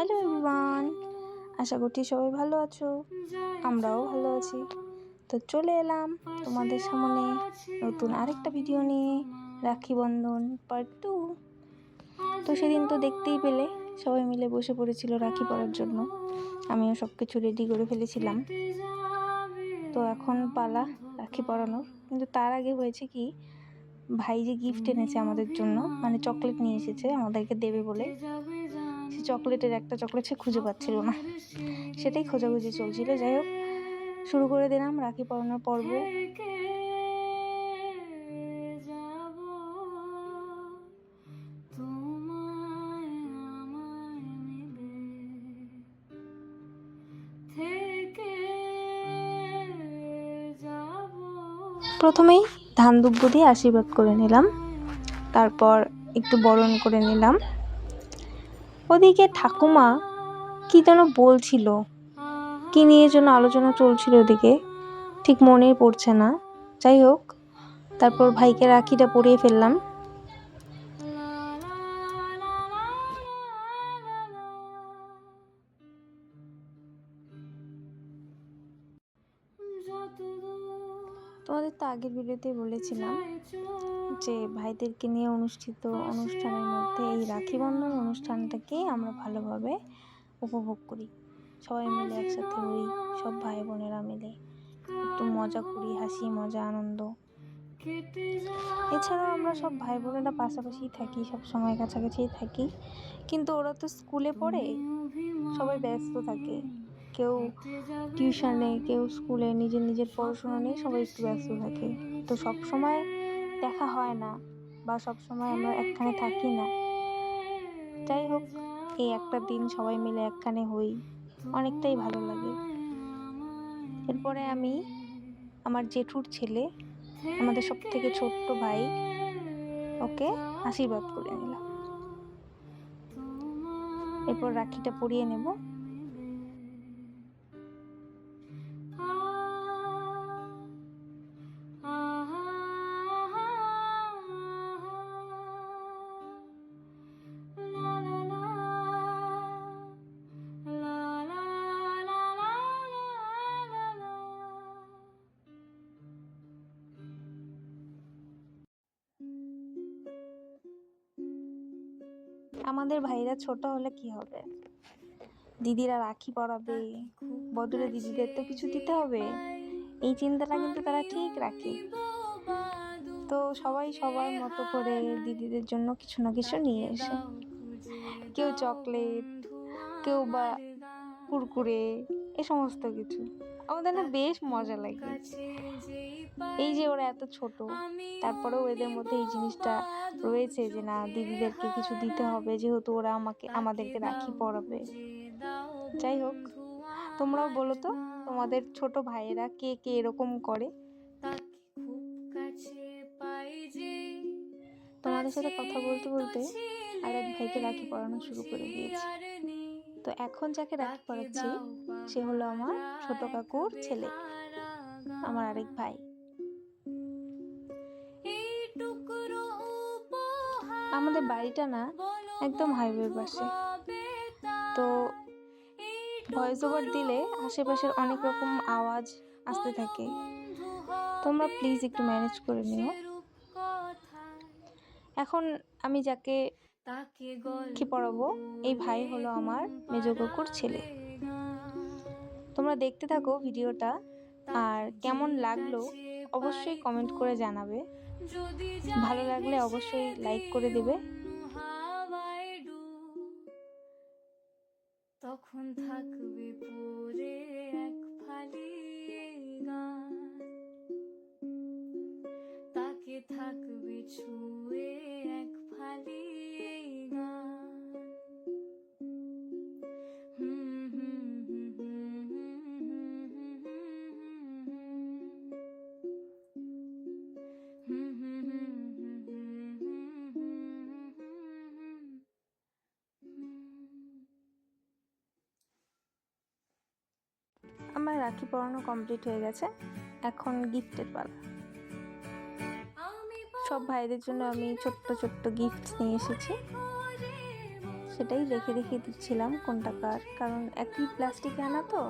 Hello everyone, আশা করছি সবাই ভালো আছো। আমরাও ভালো আছি। তো চলে এলাম তোমাদের সামনে নতুন আরেকটা ভিডিও নিয়ে, রাখি বন্ধন পার্ট 2। তো সেদিন তো দেখতেই পেলে সবাই মিলে বসে পড়েছিল রাখি পরার জন্য। আমিও সব কিছু রেডি করে ফেলেছিলাম। তো এখন পালা রাখি পরানোর। কিন্তু তার আগে হয়েছে কি, ভাই যে গিফট এনেছে আমাদের জন্য, মানে চকলেট নিয়ে এসেছে আমাদেরকে দেবে বলে, সে চকলেটের একটা চকলেট সে খুঁজে পাচ্ছিল না, সেটাই খোঁজাখুঁজি চলছিল। যাই হোক, শুরু করে দিলাম রাখি পরানোর পর্ব। প্রথমেই ধান দুব্য দিয়ে আশীর্বাদ করে নিলাম, তারপর একটু বরণ করে নিলাম। ওদিকে ঠাকুমা কি যেন বলছিল, কি নিয়ে যেন আলোচনা চলছিল ওদিকে, ঠিক মনেই পড়ছে না। যাই হোক, তারপর ভাইকে রাখিটা পরিয়ে ফেললাম। তোমাদের তো আগের ভিডিওতেই বলেছিলাম যে ভাইদেরকে নিয়ে অনুষ্ঠিত অনুষ্ঠানের মধ্যে এই রাখি বন্ধন অনুষ্ঠানটাকে আমরা ভালোভাবে উপভোগ করি। সবাই মিলে একসাথে হই, সব ভাই বোনেরা মিলে একটু মজা করি, হাসি মজা আনন্দ। এছাড়াও আমরা সব ভাই বোনেরা পাশাপাশি থাকি, সব সময় কাছাকাছি থাকি। কিন্তু ওরা তো স্কুলে পড়ে, সবাই ব্যস্ত থাকে, কেউ টিউশনে, কেউ স্কুলে, নিজের নিজের পড়াশোনা নিয়ে সবাই একটু ব্যস্ত থাকে। তো সব সময় দেখা হয় না, বা সব সময় আমরা একখানে থাকি না। যাই হোক, এই একটা দিন সবাই মিলে একখানে হই, অনেকটাই ভালো লাগে। এরপরে আমি আমার জেঠুর ছেলে, আমাদের সব থেকে ছোট্ট ভাই, ওকে আশীর্বাদ করে নিলাম। এরপর রাখিটা পরিয়ে নেব। আমাদের ভাইরা ছোট হলে কি হবে, দিদিরা রাখি পরাবে, বদলে দিদিদের তো কিছু দিতে হবে, এই চিন্তাটা কিন্তু তারা ঠিক রাখে। তো সবাই সবার মতো করে দিদিদের জন্য কিছু না কিছু নিয়ে এসে, কেউ চকলেট, কেউ বা কুরকুরে, এ সমস্ত কিছু। আমাদের না বেশ মজা লাগে। এই যে ওরা এত ছোট, তারপরেও এদের মধ্যে এই জিনিসটা রয়েছে যে না, দিদিদেরকে কিছু দিতে হবে, যেহেতু ওরা আমাদেরকে রাখি পরাবে। যাই হোক, তোমরাও বলো তো, তোমাদের ছোট ভাইয়েরা কে কে এরকম করে। তোমাদের সাথে কথা বলতে বলতে আর এক ভাইকে রাখি পরানো শুরু করে দিয়েছি। তো এখন যাকে রাখি পরাচ্ছি সে হলো আমার ছোট কাকুর ছেলে, আমার আরেক ভাই। আমাদের বাড়িটা না একদম হাইওয়ের পাশে, তো ভয়েস ওভার দিলে আশেপাশের অনেক রকম আওয়াজ আসতে থাকে, তোমরা প্লিজ একটু ম্যানেজ করে নিও। এখন আমি যাকে রাখি পরাবো, এই ভাই হলো আমার মেজো কাকুর ছেলে। তোমরা দেখতে থাকো ভিডিওটা, আর কেমন লাগলো অবশ্যই কমেন্ট করে জানাবে। ভালো লাগলে অবশ্যই লাইক করে দেবে। তখন থাকবে পরে এক ফালি গান, তাকে থাকবে ছুঁয়ে এক ফালি গান। আমার রাখি পরানো কমপ্লিট হয়ে গেছে, এখন গিফটের পালা। সব ভাইদের জন্য আমি ছোট্ট ছোট্ট গিফট নিয়ে এসেছি। সেটাই রেখে রেখে দিচ্ছিলাম কোনটা কার, কারণ একই প্লাস্টিকে আনা তো।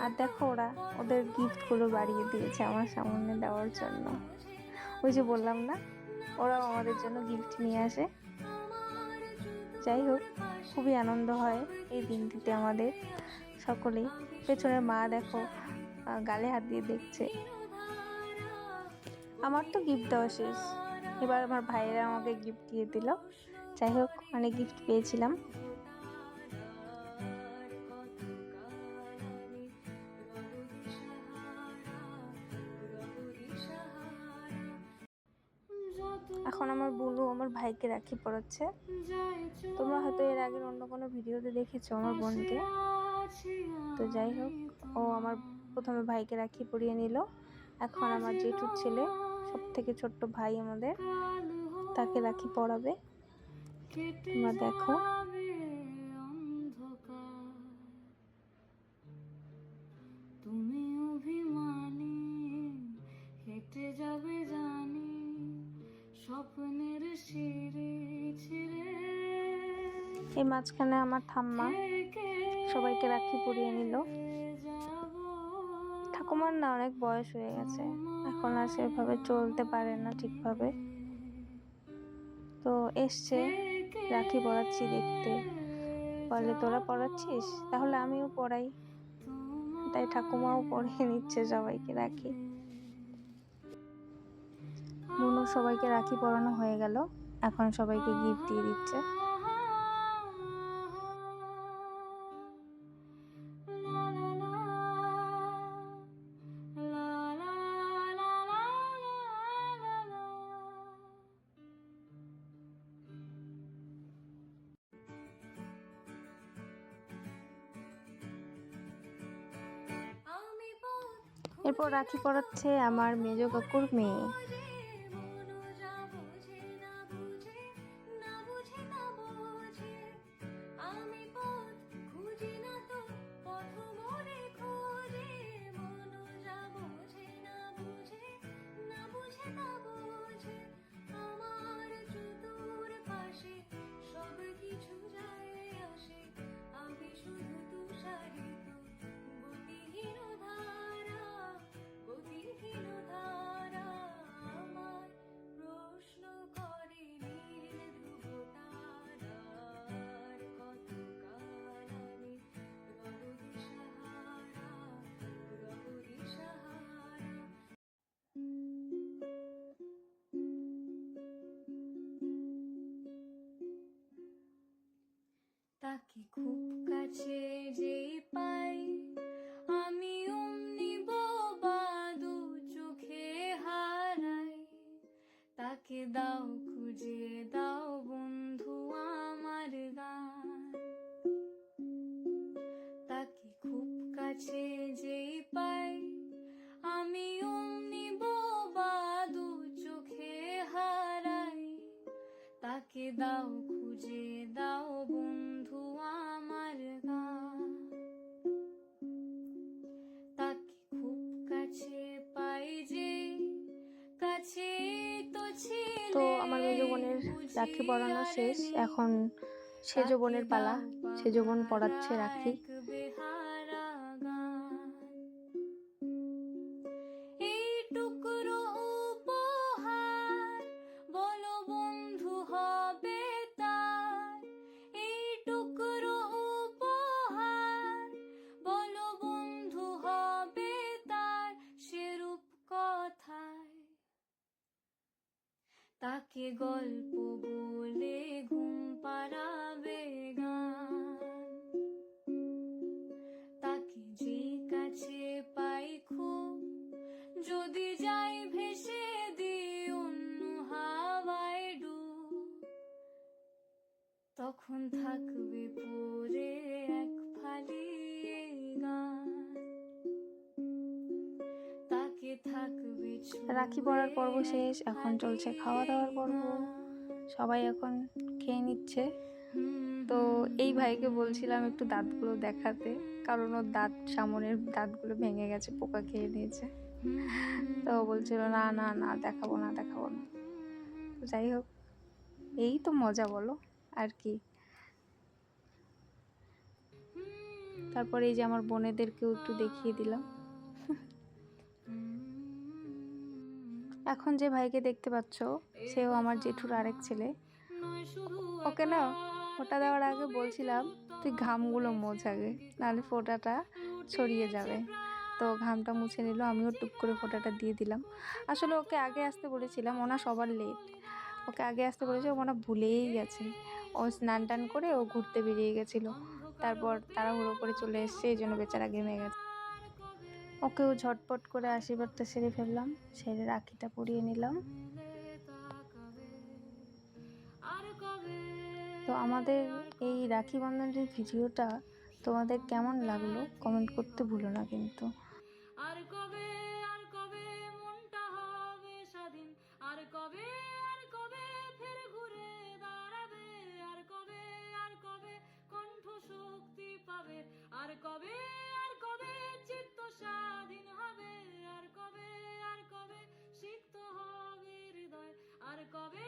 আর দেখো ওরা ওদের গিফটগুলো বাড়িয়ে দিয়েছে আমার সামনে দেওয়ার জন্য। ওই যে বললাম না, ওরাও আমাদের জন্য গিফট নিয়ে আসে। যাই হোক, খুবই আনন্দ হয় এই দিনটিতে আমাদের সকলেই। পেছনে মা দেখো গালে হাত দিয়ে দেখছে। আমার তো গিফট দেওয়া শেষ, এবার আমার ভাইয়েরা আমাকে গিফট দিয়ে দিল। যাই হোক, অনেক গিফট পেয়েছিলাম। এখন আমার বোনও আমার ভাইকে রাখি পরাচ্ছে। তোমরা হয়তো এর আগের অন্য কোনো ভিডিওতে দেখেছো আমার বোনকে। তো যাই হোক, ও আমার প্রথমে ভাইকে রাখি পরিয়ে নিল। এখন আমার জেঠুর ছেলে, সব থেকে ছোট্ট ভাই আমাদের, তাকে রাখি পরাবে। তোমরা দেখো। তুমি অভিমানী হেঁটে যাবে জানি স্বপ্নের সিঁড়ি ছিঁড়ে। এই মাঝখানে আমার ঠাম্মা সবাইকে রাখি পরিয়ে নিল। ঠাকুমার না অনেক বয়স হয়ে গেছে, এখন আর সেভাবে চলতে পারে না ঠিকভাবে। তো এসছে, রাখি পরাচ্ছি দেখতে, বলে তোরা পরাচ্ছিস তাহলে আমিও পরাই। তাই ঠাকুমাও পরিয়ে নিচ্ছে সবাইকে রাখি। বোনও সবাইকে রাখি পরানো হয়ে গেল, এখন সবাইকে গিফট দিয়ে দিচ্ছে। এরপর রাখি পরাচ্ছে আমার মেজ কাকুর মেয়ে। তাকে খুব কাছে যেই পাই আমি অমনি বোবা দু চোখে হারাই। তাকে দাও খুঁজে দাও বন্ধু আমার গান। তাকে খুব কাছে যেই পাই আমি অমনি বোবা দু চোখে হারাই। তাকে দাও খুঁজে দাও বন্ধু আমার গান। তাকে খুব কাছে পাই যে কাছে তো ছিলে। তো আমার মেজ বোনের রাখি পরানো শেষ, এখন সেজ বোনের পালা। সেজ বোন পরাচ্ছে রাখি। তাকে গল্প বলে ঘুম পাড়াবে গান। তাকে যে কাছে পাই খুব যদি যাই ভেসে দিই অন্য হাওয়ায় ডুব, তখন থাকবে পরে এক ফালি গান। তাকে থাকবে। রাখি পরার পর্ব শেষ, এখন চলছে খাওয়া দাওয়ার পর্ব। সবাই এখন খেয়ে নিচ্ছে। তো এই ভাইকে বলছিলাম একটু দাঁতগুলো দেখাতে, কারণ ওর সামনের দাঁতগুলো ভেঙে গেছে, পোকা খেয়ে নিয়েছে। তো বলছিল না না না দেখাবো না দেখাবো না। তো যাই হোক, এই তো মজা বলো আর কি। তারপরে এই যে আমার বোনেদেরকেও একটু দেখিয়ে দিলাম। এখন যে ভাইকে দেখতে পাচ্ছ সেও আমার জেঠুর আরেক ছেলে। ওকে না ফোঁটা দেওয়ার আগে বলছিলাম তুই ঘামগুলো মোছ আগে, নাহলে ফোঁটাটা ছড়িয়ে যাবে। তো ঘামটা মুছে নিল, আমিও টুক করে ফোঁটাটা দিয়ে দিলাম। আসলে ওকে আগে আসতে বলেছিলাম, ওনা সবার লেট, ওকে আগে আসতে বলেছে, ওনা ভুলেই গেছে। ও স্নান টান করে ও ঘুরতে বেরিয়ে গেছিলো, তারপর তাড়াহুড়ো করে চলে এসছে, এই জন্য বেচারা ঘেমে গেছে। ওকেও ঝটপট করে আশীর্বাদটা সেরে ফেললাম, সেরে রাখিটা পরিয়ে নিলাম। তো আমাদের এই রাখি বন্ধনের ভিডিওটা তোমাদের কেমন লাগলো কমেন্ট করতে ভুলো না কিন্তু। আর কবে মনটা হবে স্বাধীন, আর কবে ফের ঘুরে দাঁড়াবে, আর কবে কণ্ঠ শক্তি পাবে, আর কবে চিত্ত স্বাধীন হবে, আর কবে সিক্ত হবে হৃদয়, আর কবে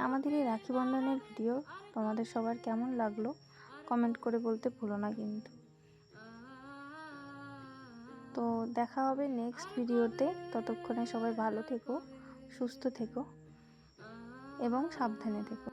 আমাদের এই রাখি বন্ধনের ভিডিও তোমাদের সবার কেমন লাগলো কমেন্ট করে বলতে ভুলো না কিন্তু। তো দেখা হবে নেক্সট ভিডিওতে, ততক্ষণে সবাই ভালো থেকো, সুস্থ থেকো এবং সাবধানে থেকো।